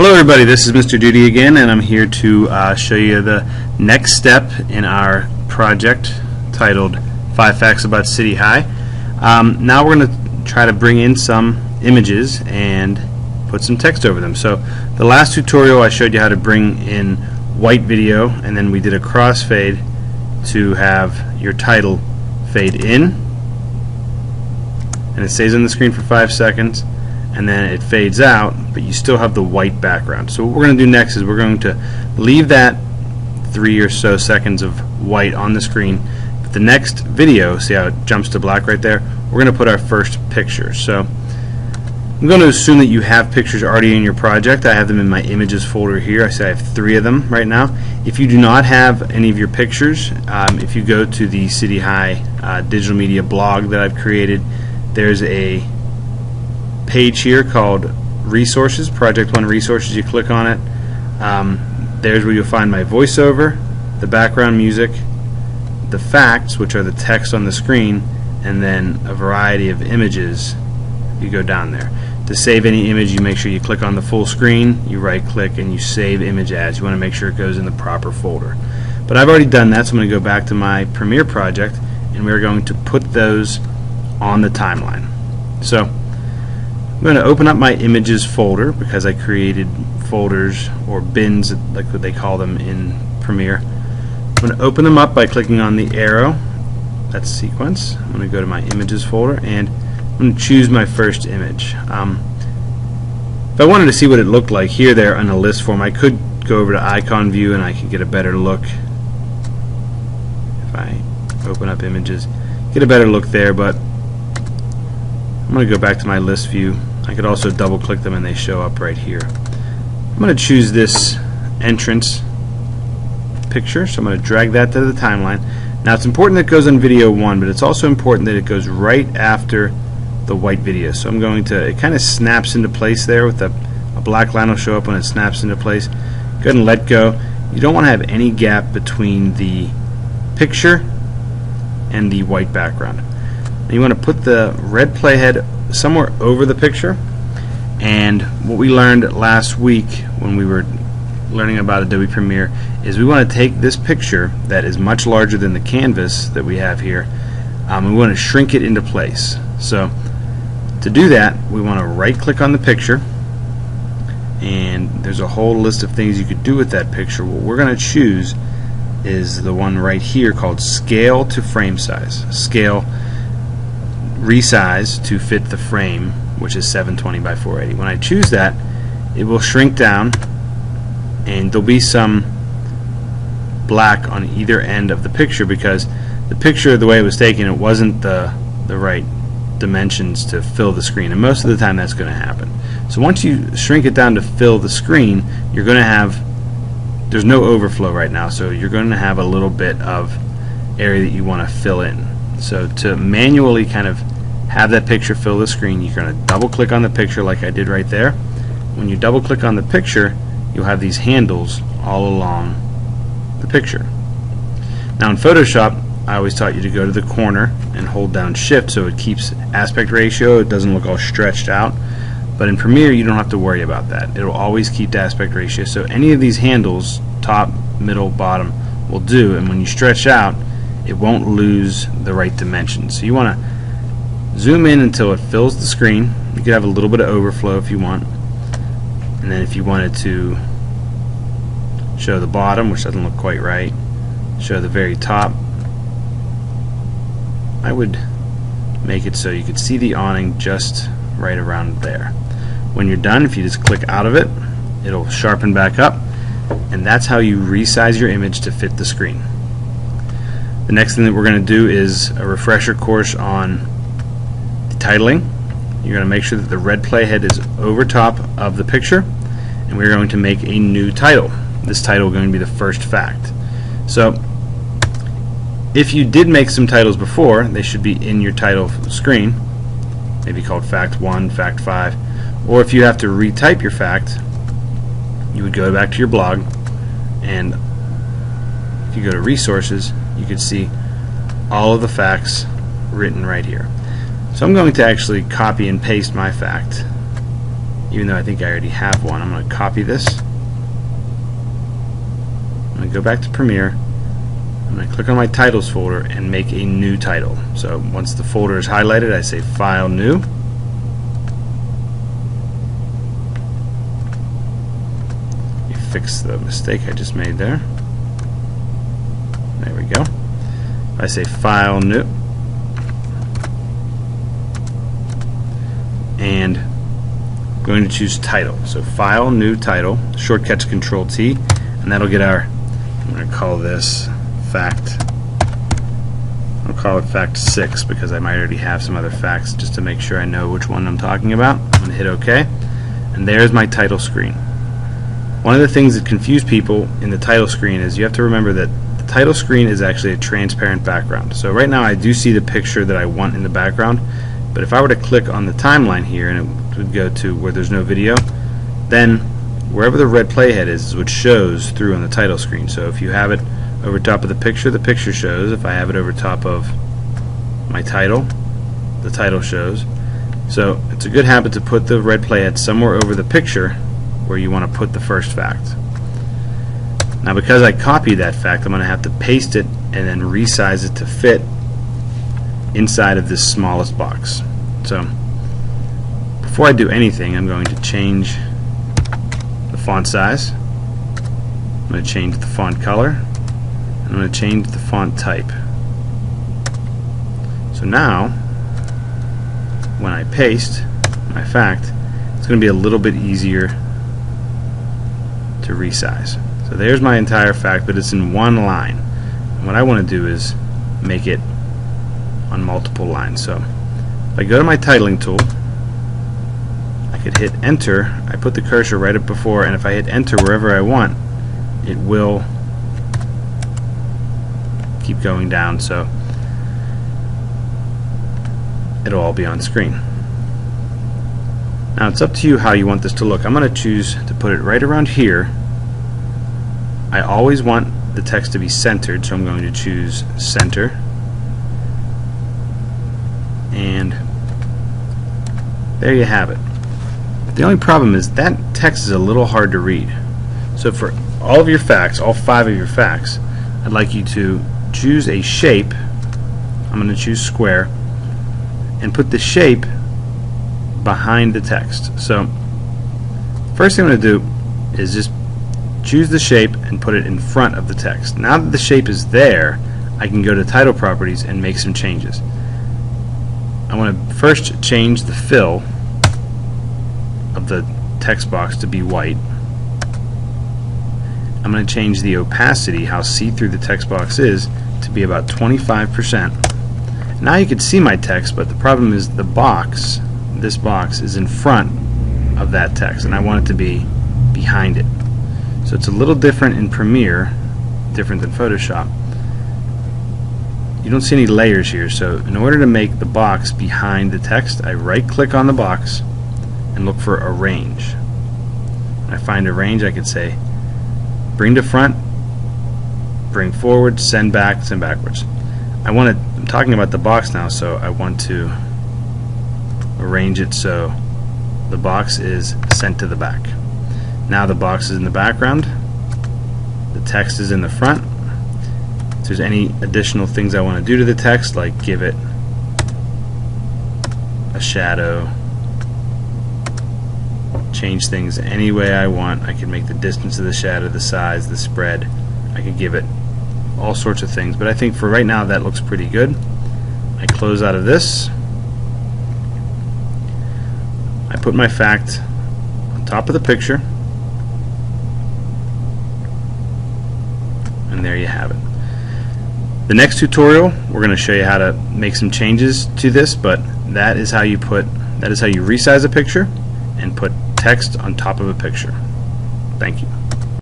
Hello everybody, this is Mr. Duty again, and I'm here to show you the next step in our project titled 5 Facts About City High. Now we're going to try to bring in some images and put some text over them. So the last tutorial I showed you how to bring in white video, and then we did a crossfade to have your title fade in, and it stays on the screen for 5 seconds, and then it fades out, but you still have the white background. So what we're going to do next is we're going to leave that 3 or so seconds of white on the screen. But the next video, see how it jumps to black right there? We're going to put our first picture. So I'm going to assume that you have pictures already in your project. I have them in my images folder here. I say I have 3 of them right now. If you do not have any of your pictures, if you go to the City High digital media blog that I've created, there's a page here called Resources, Project One Resources. You click on it. There's where you'll find my voiceover, the background music, the facts, which are the text on the screen, and then a variety of images. You go down there. To save any image, you make sure you click on the full screen, you right click, and you save image as. You want to make sure it goes in the proper folder. But I've already done that, so I'm going to go back to my Premiere project, and we're going to put those on the timeline. So I'm going to open up my images folder because I created folders or bins, like what they call them in Premiere. I'm going to open them up by clicking on the arrow. That's sequence. I'm going to go to my images folder and I'm going to choose my first image. If I wanted to see what it looked like here there on a list form, I could go over to icon view and I could get a better look. If I open up images, get a better look there, but I'm going to go back to my list view. I could also double click them and they show up right here. I'm going to choose this entrance picture, so I'm going to drag that to the timeline. Now it's important that it goes on video 1, but it's also important that it goes right after the white video. So I'm going to, it kind of snaps into place there with a black line will show up when it snaps into place. Go ahead and let go. You don't want to have any gap between the picture and the white background. And you want to put the red playhead somewhere over the picture. And what we learned last week when we were learning about Adobe Premiere is we want to take this picture that is much larger than the canvas that we have here, we want to shrink it into place. So to do that, we want to right click on the picture, and there's a whole list of things you could do with that picture. What we're going to choose is the one right here called Scale to Frame Size. Scale, resize to fit the frame, which is 720 by 480. When I choose that, it will shrink down, and there'll be some black on either end of the picture because the picture, the way it was taken, it wasn't the right dimensions to fill the screen, and most of the time that's going to happen. So once you shrink it down to fill the screen, you're going to have, there's no overflow right now, so you're going to have a little bit of area that you want to fill in. So to manually kind of have that picture fill the screen, you're going to double click on the picture like I did right there. When you double click on the picture, you'll have these handles all along the picture. Now in Photoshop, I always taught you to go to the corner and hold down shift so it keeps aspect ratio, it doesn't look all stretched out. But in Premiere you don't have to worry about that. It'll always keep the aspect ratio, so any of these handles, top, middle, bottom, will do, and when you stretch out it won't lose the right dimensions. So you want to zoom in until it fills the screen. You could have a little bit of overflow if you want, and then if you wanted to show the bottom, which doesn't look quite right, show the very top, I would make it so you could see the awning just right around there. When you're done, if you just click out of it, it'll sharpen back up, and that's how you resize your image to fit the screen. The next thing that we're going to do is a refresher course on the titling. You're going to make sure that the red playhead is over top of the picture, and we're going to make a new title. This title is going to be the first fact. So if you did make some titles before, they should be in your title screen, maybe called Fact 1, Fact 5, or if you have to retype your fact, you would go back to your blog, and if you go to Resources, you can see all of the facts written right here. So I'm going to actually copy and paste my fact even though I think I already have one. I'm going to copy this. I'm going to go back to Premiere. I'm going to click on my titles folder and make a new title. So once the folder is highlighted, I say File, New. You fix the mistake I just made there. There we go. I say File, New. And I'm going to choose Title. So File, New, Title. Shortcut's Control-T, and that'll get our, I'm going to call this Fact. I'll call it Fact 6 because I might already have some other facts just to make sure I know which one I'm talking about. I'm going to hit OK, and there's my title screen. One of the things that confuse people in the title screen is you have to remember that the title screen is actually a transparent background. So right now I do see the picture that I want in the background, but if I were to click on the timeline here and it would go to where there's no video, then wherever the red playhead is what shows through on the title screen. So if you have it over top of the picture shows. If I have it over top of my title, the title shows. So it's a good habit to put the red playhead somewhere over the picture where you want to put the first fact. Now because I copied that fact, I'm going to have to paste it and then resize it to fit inside of this smallest box. So before I do anything, I'm going to change the font size. I'm going to change the font color. I'm going to change the font type. So now when I paste my fact, it's going to be a little bit easier to resize. So there's my entire fact, but it's in one line. And what I want to do is make it on multiple lines. So if I go to my titling tool, I could hit enter. I put the cursor right up before, and if I hit enter wherever I want, it will keep going down, so it'll all be on screen. Now it's up to you how you want this to look. I'm going to choose to put it right around here. I always want the text to be centered, so I'm going to choose center. And there you have it. But the only problem is that text is a little hard to read. So for all of your facts, all 5 of your facts, I'd like you to choose a shape. I'm going to choose square and put the shape behind the text. So first thing I'm going to do is just choose the shape and put it in front of the text. Now that the shape is there, I can go to title properties and make some changes. I want to first change the fill of the text box to be white. I'm going to change the opacity, how see-through the text box is, to be about 25%. Now you can see my text, but the problem is the box, this box, is in front of that text, and I want it to be behind it. So it's a little different in Premiere, different than Photoshop. You don't see any layers here, so in order to make the box behind the text, I right-click on the box and look for Arrange. When I find Arrange, I could say bring to front, bring forward, send back, send backwards. I'm talking about the box now, so I want to arrange it so the box is sent to the back. Now the box is in the background, the text is in the front. If there's any additional things I want to do to the text, like give it a shadow, change things any way I want. I can make the distance of the shadow, the size, the spread. I could give it all sorts of things, but I think for right now that looks pretty good. I close out of this. I put my fact on top of the picture, and there you have it. The next tutorial, we're going to show you how to make some changes to this, but that is how you resize a picture and put text on top of a picture. Thank you.